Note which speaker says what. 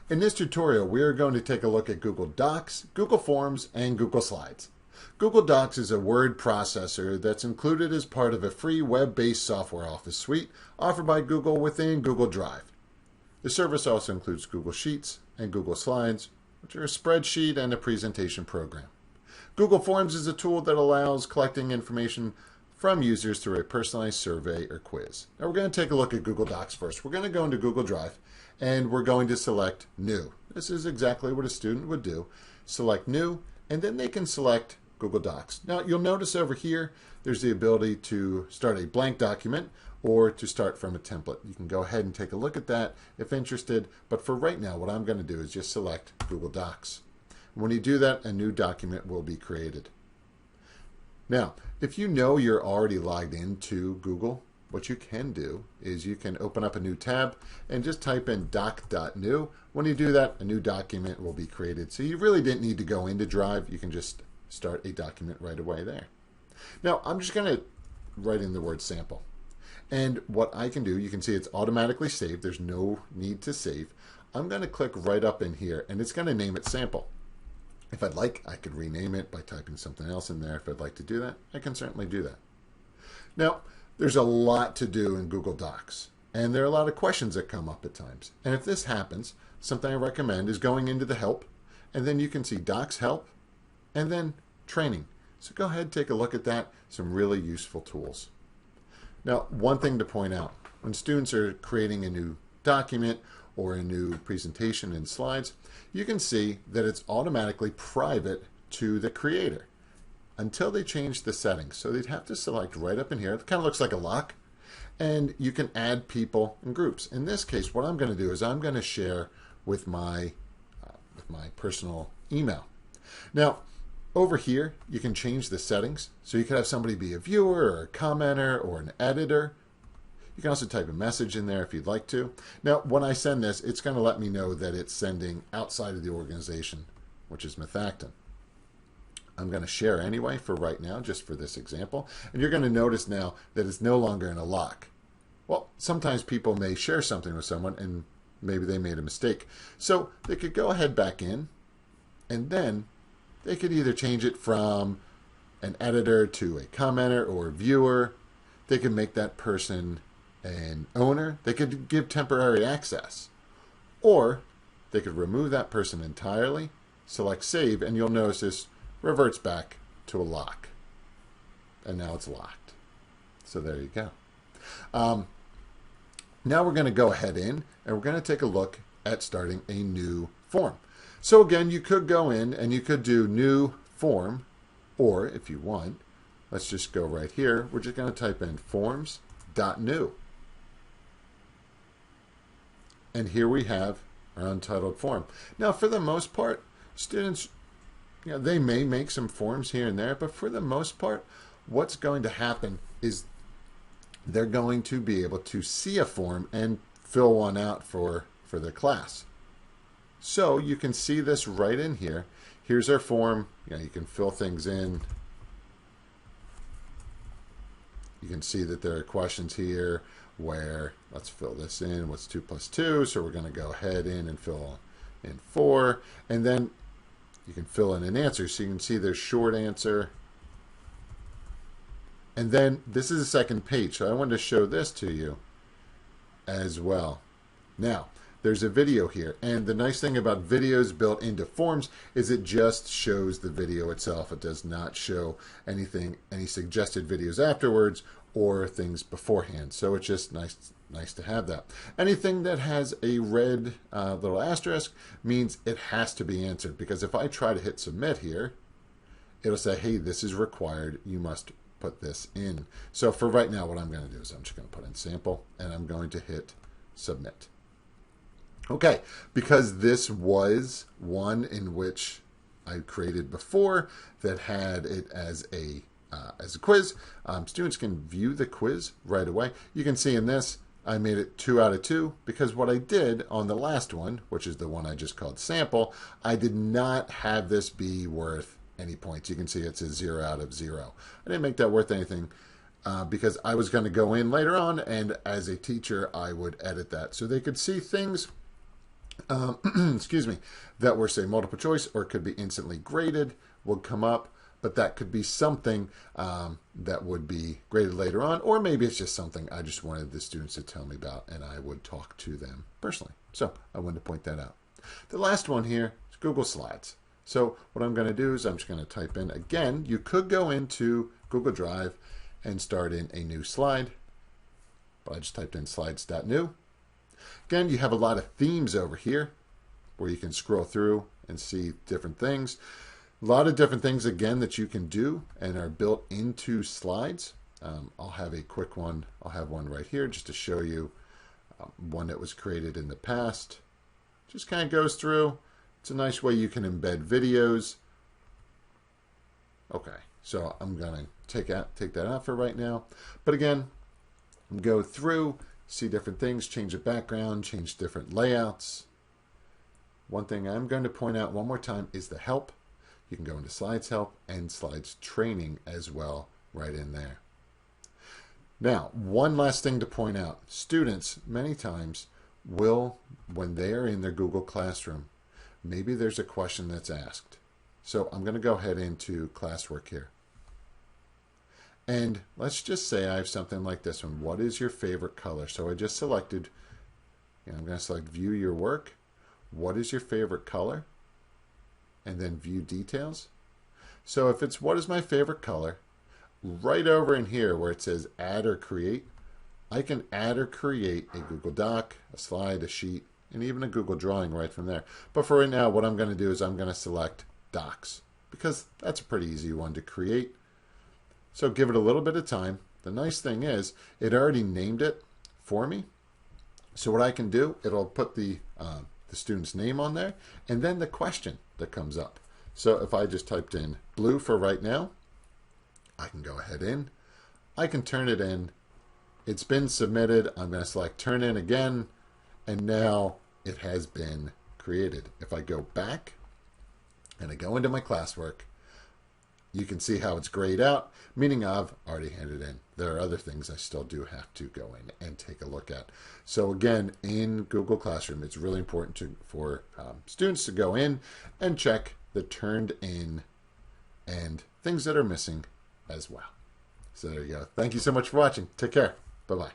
Speaker 1: In this tutorial, we are going to take a look at Google Docs, Google Forms, and Google Slides. Google Docs is a word processor that's included as part of a free web-based software office suite offered by Google within Google Drive. The service also includes Google Sheets and Google Slides, which are a spreadsheet and a presentation program. Google Forms is a tool that allows collecting information from users through a personalized survey or quiz. Now we're going to take a look at Google Docs first. We're going to go into Google Drive and we're going to select New. This is exactly what a student would do. Select New, and then they can select Google Docs. Now you'll notice over here there's the ability to start a blank document or to start from a template. You can go ahead and take a look at that if interested, but for right now what I'm going to do is just select Google Docs. When you do that, a new document will be created. Now, if you know you're already logged into Google, what you can do is you can open up a new tab and just type in doc.new. When you do that, a new document will be created. So you really didn't need to go into Drive. You can just start a document right away there. Now, I'm just going to write in the word sample. And what I can do, you can see it's automatically saved. There's no need to save. I'm going to click right up in here, and it's going to name it sample. If I'd like, I could rename it by typing something else in there. If I'd like to do that, I can certainly do that. Now, there's a lot to do in Google Docs, and there are a lot of questions that come up at times. And if this happens, something I recommend is going into the help, and then you can see Docs help, and then training. So go ahead, take a look at that. Some really useful tools. Now, one thing to point out, when students are creating a new document or a new presentation in slides, you can see that it's automatically private to the creator until they change the settings. So they'd have to select right up in here. It kind of looks like a lock, and you can add people and groups. In this case, what I'm going to do is I'm going to share with my personal email. Now, over here, you can change the settings. So you could have somebody be a viewer or a commenter or an editor. You can also type a message in there if you'd like to. Now, when I send this, it's going to let me know that it's sending outside of the organization, which is Methacton. I'm going to share anyway for right now, just for this example. And you're going to notice now that it's no longer in a lock. Well, sometimes people may share something with someone and maybe they made a mistake. So they could go ahead back in, and then they could either change it from an editor to a commenter or a viewer. They could make that person an owner. They could give temporary access. Or they could remove that person entirely, select save, and you'll notice this reverts back to a lock. And now it's locked. So there you go. Now we're going to go ahead and we're going to take a look at starting a new form. So again, you could go in and you could do new form, or if you want, let's just go right here. We're just going to type in forms.new. And here we have our untitled form. Now, for the most part, students, they may make some forms here and there, but for the most part, what's going to happen is they're going to be able to see a form and fill one out for their class. So you can see this right in here. Here's our form. You can fill things in. You can see that there are questions here where, let's fill this in. What's 2 plus 2? So we're going to go ahead and fill in 4. And then you can fill in an answer. So you can see there's short answer. And then this is the second page. So I wanted to show this to you as well. Now, there's a video here. And the nice thing about videos built into forms is it just shows the video itself. It does not show anything, any suggested videos afterwards or things beforehand. So it's just nice to have that. Anything that has a red little asterisk means it has to be answered, because if I try to hit submit here, it'll say, hey, this is required. You must put this in. So for right now, what I'm going to do is I'm just going to put in sample and I'm going to hit submit. Okay, because this was one in which I created before that had it as a quiz, students can view the quiz right away. You can see in this, I made it 2 out of 2 because what I did on the last one, which is the one I just called sample, I did not have this be worth any points. You can see it says 0 out of 0. I didn't make that worth anything because I was going to go in later on, and as a teacher, I would edit that so they could see things excuse me, that were, say, multiple choice, or it could be instantly graded, would come up. But that could be something that would be graded later on, or maybe it's just something I just wanted the students to tell me about, and I would talk to them personally. So I wanted to point that out. The last one here is Google Slides. So what I'm going to do is I'm just going to type in, again, you could go into Google Drive and start in a new slide, but I just typed in slides.new. Again, you have a lot of themes over here where you can scroll through and see different things. A lot of different things, again, that you can do and are built into slides. I'll have a quick one. I'll have one right here just to show you one that was created in the past. Just kind of goes through. It's a nice way you can embed videos. Okay, so I'm going to take that out for right now. But again, go through, see different things, change the background, change different layouts. One thing I'm going to point out one more time is the help. You can go into Slides Help and Slides Training as well right in there. Now, one last thing to point out. Students, many times, will, when they are in their Google Classroom, maybe there's a question that's asked. So I'm going to go ahead into classwork here. And let's just say I have something like this one. What is your favorite color? So I just selected, I'm going to select View Your Work. What is your favorite color? And then View Details. So if it's what is my favorite color, right over in here where it says Add or Create, I can add or create a Google Doc, a slide, a sheet, and even a Google Drawing right from there. But for right now, what I'm going to do is I'm going to select Docs, because that's a pretty easy one to create. So give it a little bit of time. The nice thing is it already named it for me. So what I can do, it'll put the student's name on there, and then the question that comes up. So if I just typed in blue for right now, I can go ahead in. I can turn it in. It's been submitted. I'm going to select turn in again, and now it has been created. If I go back and I go into my classwork, you can see how it's grayed out, meaning I've already handed in. There are other things I still do have to go in and take a look at. So again, in Google Classroom, it's really important for students to go in and check the turned in and things that are missing as well. So there you go. Thank you so much for watching. Take care. Bye-bye.